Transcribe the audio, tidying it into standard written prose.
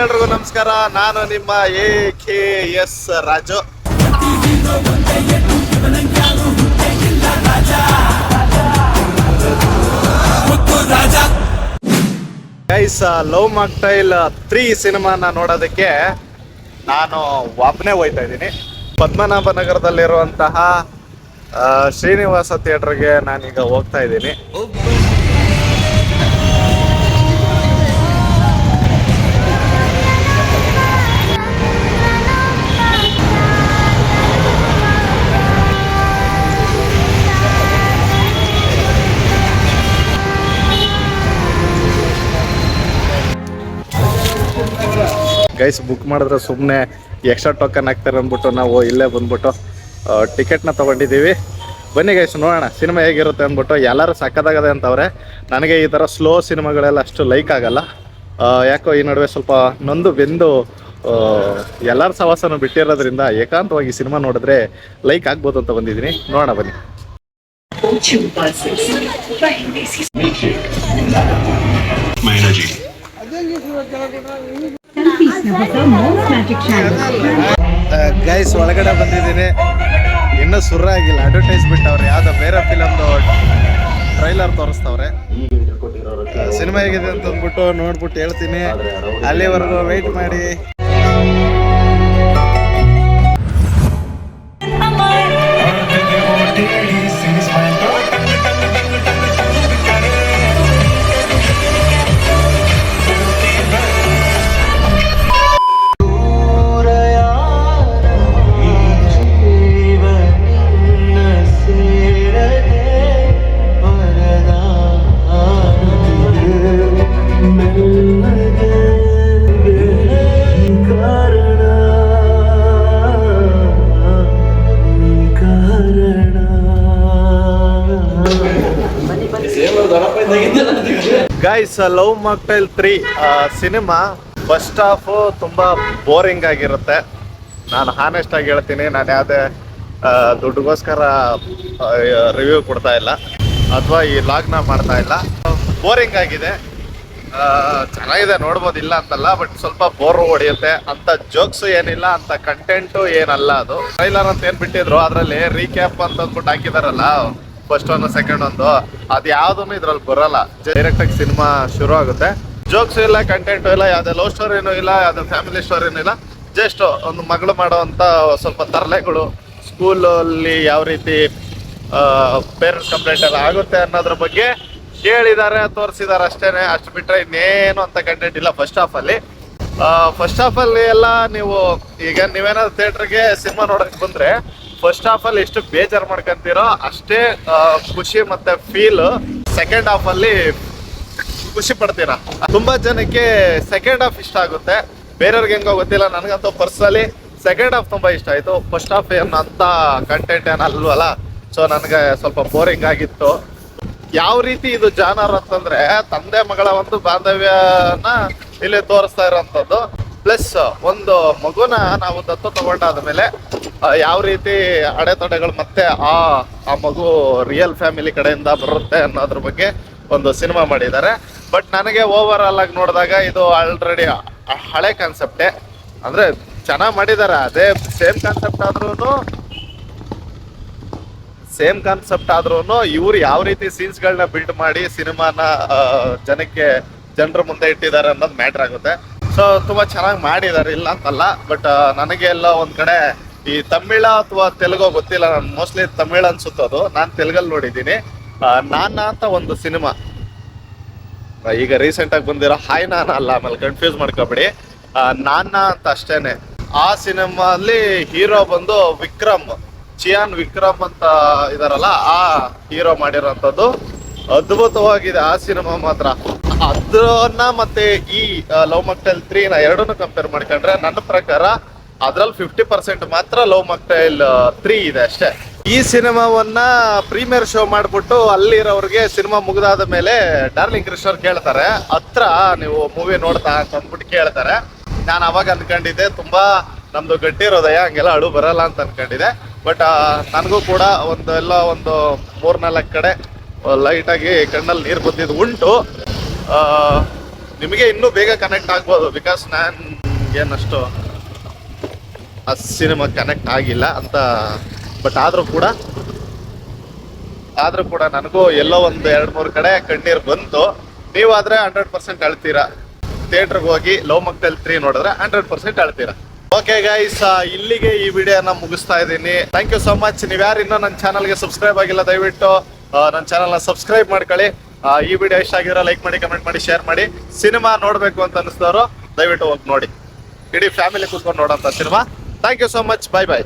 ಎಲ್ರಿಗೂ ನಮಸ್ಕಾರ. ನಾನು ನಿಮ್ಮ AKS Raju. Guys, love mocktail 3 ಸಿನಿಮಾನ ನೋಡೋದಕ್ಕೆ ನಾನು ಒಬ್ಬನೇ ಹೋಗ್ತಾ ಇದ್ದೀನಿ. ಪದ್ಮನಾಭನಗರದಲ್ಲಿರುವಂತಹ ಶ್ರೀನಿವಾಸ ಥಿಯೇಟರ್ಗೆ ನಾನೀಗ ಹೋಗ್ತಾ ಇದ್ದೀನಿ. ಗೈಸ್, ಬುಕ್ ಮಾಡಿದ್ರೆ ಸುಮ್ಮನೆ ಎಕ್ಸ್ಟ್ರಾ ಟೋಕನ್ ಹಾಕ್ತಾರೆ ಅಂದ್ಬಿಟ್ಟು ನಾವು ಇಲ್ಲೇ ಬಂದ್ಬಿಟ್ಟು ಟಿಕೆಟ್ನ ತೊಗೊಂಡಿದ್ದೀವಿ. ಬನ್ನಿ ಗೈಸ್, ನೋಡೋಣ ಸಿನಿಮಾ ಹೇಗಿರುತ್ತೆ ಅಂದ್ಬಿಟ್ಟು. ಎಲ್ಲರೂ ಸಕ್ಕದಾಗದೆ ಅಂತವ್ರೆ. ನನಗೆ ಈ ಥರ ಸ್ಲೋ ಸಿನಿಮಾಗಳೆಲ್ಲ ಅಷ್ಟು ಲೈಕ್ ಆಗಲ್ಲ. ಯಾಕೋ ಈ ನಡುವೆ ಸ್ವಲ್ಪ ನೊಂದು ಬೆಂದು ಎಲ್ಲರ ಸವಾಸನ ಬಿಟ್ಟಿರೋದ್ರಿಂದ ಏಕಾಂತವಾಗಿ ಸಿನಿಮಾ ನೋಡಿದ್ರೆ ಲೈಕ್ ಆಗ್ಬೋದು ಅಂತ ಬಂದಿದ್ದೀನಿ. ನೋಡೋಣ ಬನ್ನಿ. ಗೈಸ್, ಒಳಗಡೆ ಬಂದಿದ್ದೀನಿ. ಇನ್ನೂ ಶುರು ಆಗಿಲ್ಲ. ಅಡ್ವರ್ಟೈಸ್ಮೆಂಟ್ ಅವ್ರು ಯಾವುದೋ ಬೇರೆ ಫಿಲಮ್ದು ಟ್ರೈಲರ್ ತೋರಿಸ್ತವ್ರೆ. ಸಿನಿಮಾ ಹೇಗಿದೆ ಅಂತ ಅಂದ್ಬಿಟ್ಟು ನೋಡ್ಬಿಟ್ಟು ಹೇಳ್ತೀನಿ. ಅಲ್ಲಿವರೆಗೂ ವೆಯ್ಟ್ ಮಾಡಿ. Guys, love mocktail 3 cinema first half ತುಂಬ ಬೋರಿಂಗ್ ಆಗಿರುತ್ತೆ. ನಾನು ಹಾನೆಸ್ಟ್ ಆಗಿ ಹೇಳ್ತೀನಿ. ನಾನು ಯಾವುದೇ ದುಡ್ಡುಗೋಸ್ಕರ ರಿವ್ಯೂ ಕೊಡ್ತಾ ಇಲ್ಲ ಅಥವಾ ಈ ಲಾಗ್ನ ಮಾಡ್ತಾ ಇಲ್ಲ. ಬೋರಿಂಗ್ ಆಗಿದೆ. ಚೆನ್ನಾಗಿದೆ, ನೋಡ್ಬೋದು, ಇಲ್ಲ ಅಂತಲ್ಲ. ಬಟ್ ಸ್ವಲ್ಪ ಬೋರ್ ಹೊಡೆಯುತ್ತೆ. ಅಂತ ಜೋಕ್ಸು ಏನಿಲ್ಲ, ಅಂತ ಕಂಟೆಂಟು ಏನಲ್ಲ. ಅದು ಟ್ರೈಲರ್ ಅಂತ ಏನು ಬಿಟ್ಟಿದ್ರು, ಅದರಲ್ಲಿ ರೀಕ್ಯಾಪ್ ಅಂತ ಅಂದ್ಬಿಟ್ಟು ಹಾಕಿದಾರಲ್ಲ, ಫಸ್ಟ್ ಒಂದು ಸೆಕೆಂಡ್ ಒಂದು, ಅದು ಯಾವುದೂ ಇದ್ರಲ್ಲಿ ಬರೋಲ್ಲ. ಡೈರೆಕ್ಟಾಗಿ ಸಿನಿಮಾ ಶುರು ಆಗುತ್ತೆ. ಜೋಕ್ಸು ಇಲ್ಲ, ಕಂಟೆಂಟು ಇಲ್ಲ, ಯಾವುದೇ ಲವ್ ಸ್ಟೋರಿನೂ ಇಲ್ಲ, ಯಾವುದೇ ಫ್ಯಾಮಿಲಿ ಸ್ಟೋರಿನೂ ಇಲ್ಲ. ಜಸ್ಟ್ ಒಂದು ಮಗಳು ಮಾಡೋವಂಥ ಸ್ವಲ್ಪ ತರಲೆಗಳು, ಸ್ಕೂಲಲ್ಲಿ ಯಾವ ರೀತಿ ಪೇರೆಂಟ್ಸ್ ಕಂಪ್ಲೇಂಟ್ ಎಲ್ಲ ಆಗುತ್ತೆ ಅನ್ನೋದ್ರ ಬಗ್ಗೆ ಹೇಳಿದ್ದಾರೆ, ತೋರಿಸಿದ್ದಾರೆ ಅಷ್ಟೇ. ಅಷ್ಟು ಬಿಟ್ಟರೆ ಇನ್ನೇನು ಅಂತ ಕಂಟೆಂಟ್ ಇಲ್ಲ ಫಸ್ಟ್ ಹಾಫಲ್ಲಿ. ಫಸ್ಟ್ ಹಾಫಲ್ಲಿ ಎಲ್ಲ ನೀವು ಈಗ ನೀವೇನಾದ್ರು ಥಿಯೇಟ್ರಿಗೆ ಸಿನಿಮಾ ನೋಡೋಕ್ಕೆ ಬಂದರೆ ಫಸ್ಟ್ ಹಾಫಲ್ಲಿ ಎಷ್ಟು ಬೇಜಾರು ಮಾಡ್ಕೊಂತೀರೋ ಅಷ್ಟೇ ಖುಷಿ ಮತ್ತೆ ಫೀಲ್ ಸೆಕೆಂಡ್ ಹಾಫಲ್ಲಿ ಖುಷಿ ಪಡ್ತೀರಾ. ತುಂಬಾ ಜನಕ್ಕೆ ಸೆಕೆಂಡ್ ಹಾಫ್ ಇಷ್ಟ ಆಗುತ್ತೆ, ಬೇರೆಯವ್ರಿಗೆ ಹೆಂಗೋ ಗೊತ್ತಿಲ್ಲ. ನನಗಂತೂ ಪರ್ಸನಲಿ ಸೆಕೆಂಡ್ ಹಾಫ್ ತುಂಬಾ ಇಷ್ಟ ಆಯಿತು. ಫಸ್ಟ್ ಹಾಫ್ ಏನು ಅಂತ ಕಂಟೆಂಟ್ ಏನು ಅಲ್ವಲ್ಲ. ಸೊ ನನಗೆ ಸ್ವಲ್ಪ ಬೋರಿಂಗ್ ಆಗಿತ್ತು. ಯಾವ ರೀತಿ ಇದು ಜಾನರ್ ಅಂತಂದ್ರೆ ತಂದೆ ಮಗಳ ಒಂದು ಬಾಂಧವ್ಯನ ಇಲ್ಲಿ ತೋರಿಸ್ತಾ ಇರೋಂಥದ್ದು. ಪ್ಲಸ್ ಒಂದು ಮಗುನ ನಾವು ದತ್ತು ತಗೊಂಡಾದ್ಮೇಲೆ ಯಾವ ರೀತಿ ಅಡೆತಡೆಗಳು ಮತ್ತೆ ಆ ಮಗು ರಿಯಲ್ ಫ್ಯಾಮಿಲಿ ಕಡೆಯಿಂದ ಬರುತ್ತೆ ಅನ್ನೋದ್ರ ಬಗ್ಗೆ ಒಂದು ಸಿನಿಮಾ ಮಾಡಿದ್ದಾರೆ. ಬಟ್ ನನಗೆ ಓವರ್ ಆಲ್ ಆಗಿ ನೋಡಿದಾಗ ಇದು ಆಲ್ರೆಡಿ ಹಳೆ ಕಾನ್ಸೆಪ್ಟೇ. ಅಂದರೆ ಚೆನ್ನಾಗಿ ಮಾಡಿದ್ದಾರೆ. ಅದೇ ಸೇಮ್ ಕಾನ್ಸೆಪ್ಟ್ ಆದ್ರೂ ಇವ್ರು ಯಾವ ರೀತಿ ಸೀನ್ಸ್ಗಳನ್ನ ಬಿಲ್ಡ್ ಮಾಡಿ ಸಿನಿಮಾನ ಜನರ ಮುಂದೆ ಇಟ್ಟಿದ್ದಾರೆ ಅನ್ನೋದು ಮ್ಯಾಟ್ರ್ ಆಗುತ್ತೆ. ಸೊ ತುಂಬ ಚೆನ್ನಾಗಿ ಮಾಡಿದ್ದಾರೆ, ಇಲ್ಲ ಅಂತಲ್ಲ. ಬಟ್ ನನಗೆ ಎಲ್ಲ ಒಂದು ಕಡೆ ಈ ತಮಿಳ ಅಥವಾ ತೆಲುಗು ಗೊತ್ತಿಲ್ಲ, ನಾನು ಮೋಸ್ಟ್ಲಿ ತಮಿಳ್ ಅನ್ಸುತ್ತದು. ನಾನು ತೆಲುಗಲ್ಲಿ ನೋಡಿದ್ದೀನಿ. ನಾನಾ ಅಂತ ಒಂದು ಸಿನಿಮಾ ಈಗ ರೀಸೆಂಟಾಗಿ ಬಂದಿರೋ ಹಾಯ್ ನಾನ ಅಲ್ಲ, ಆಮೇಲೆ ಕನ್ಫ್ಯೂಸ್ ಮಾಡ್ಕೊಬೇಡಿ. ನಾನಾ ಅಂತ ಅಷ್ಟೇನೆ. ಆ ಸಿನಿಮಾಲ್ಲಿ ಹೀರೋ ಬಂದು ಚಿಯಾನ್ ವಿಕ್ರಮ್ ಅಂತ ಇದಾರಲ್ಲ, ಆ ಹೀರೋ ಮಾಡಿರೋಂಥದ್ದು ಅದ್ಭುತವಾಗಿದೆ ಆ ಸಿನಿಮಾ ಮಾತ್ರ. ಅದನ್ನ ಮತ್ತೆ ಈ ಲವ್ ಮಾಕ್ಟೈಲ್ 3ನ ಎರಡನ್ನೂ ಕಂಪೇರ್ ಮಾಡ್ಕೊಂಡ್ರೆ ನನ್ನ ಪ್ರಕಾರ ಅದ್ರಲ್ಲಿ 50% ಮಾತ್ರ ಲವ್ ಮಾಕ್ಟೈಲ್ 3 ಇದೆ ಅಷ್ಟೇ. ಈ ಸಿನಿಮಾವನ್ನ ಪ್ರೀಮಿಯರ್ ಶೋ ಮಾಡ್ಬಿಟ್ಟು ಅಲ್ಲಿರೋರಿಗೆ ಸಿನಿಮಾ ಮುಗಿದಾದ ಮೇಲೆ ಡಾರ್ಲಿಂಗ್ ಕೃಷ್ಣವ್ರು ಕೇಳ್ತಾರೆ, ಹತ್ರ ನೀವು ಮೂವಿ ನೋಡ್ತಾ ಅಂತ ಅಂದ್ಬಿಟ್ಟು ಕೇಳ್ತಾರೆ. ನಾನು ಅವಾಗ ಅನ್ಕೊಂಡಿದ್ದೆ ತುಂಬಾ ನಮ್ದು ಗಟ್ಟಿ ಹೃದಯ, ಹಂಗೆಲ್ಲ ಅಳು ಬರಲ್ಲ ಅಂತ ಅನ್ಕೊಂಡಿದ್ದೆ. ಬಟ್ ನನಗೂ ಕೂಡ ಒಂದು 3-4 ಕಡೆ ಲೈಟಾಗಿ ಕಣ್ಣಲ್ಲಿ ನೀರು ಬಂದಿದ್ದು ಉಂಟು. ನಿಮಗೆ ಇನ್ನೂ ಬೇಗ ಕನೆಕ್ಟ್ ಆಗ್ಬೋದು, ಬಿಕಾಸ್ ಏನಷ್ಟು ಆ ಸಿನಿಮಾ ಕನೆಕ್ಟ್ ಆಗಿಲ್ಲ ಅಂತ. ಬಟ್ ಆದ್ರೂ ಕೂಡ ನನಗೂ ಎಲ್ಲೋ ಒಂದು 2-3 ಕಡೆ ಕಣ್ಣೀರು ಬಂತು. ನೀವಾದ್ರೆ 100% ಅಳ್ತೀರಾ. ಥಿಯೇಟರ್ಗೆ ಹೋಗಿ ಲವ್ ಮಾಕ್ಟೈಲ್ 3 ನೋಡಿದ್ರೆ 100% ಅಳ್ತೀರಾ. ಓಕೆ ಗೈಸ್, ಇಲ್ಲಿಗೆ ಈ ವಿಡಿಯೋನ ಮುಗಿಸ್ತಾ ಇದ್ದೀನಿ. Thank you so much. ನೀವು ಯಾರು ಇನ್ನೂ ನನ್ನ ಚಾನಲ್ಗೆ ಸಬ್ಸ್ಕ್ರೈಬ್ ಆಗಿಲ್ಲ, ದಯವಿಟ್ಟು ನನ್ನ ಚಾನಲ್ನ ಸಬ್ಸ್ಕ್ರೈಬ್ ಮಾಡ್ಕೊಳ್ಳಿ. ಈ ವಿಡಿಯೋ ಇಷ್ಟ ಆಗಿರೋ ಲೈಕ್ ಮಾಡಿ, ಕಮೆಂಟ್ ಮಾಡಿ, ಶೇರ್ ಮಾಡಿ. ಸಿನಿಮಾ ನೋಡಬೇಕು ಅಂತ ಅನಿಸಿದವರು ದಯವಿಟ್ಟು ಹೋಗಿ ನೋಡಿ. ಇಡೀ ಫ್ಯಾಮಿಲಿ ಕೂತ್ಕೊಂಡು ನೋಡೋಂಥ cinema. Thank you so much. Bye bye.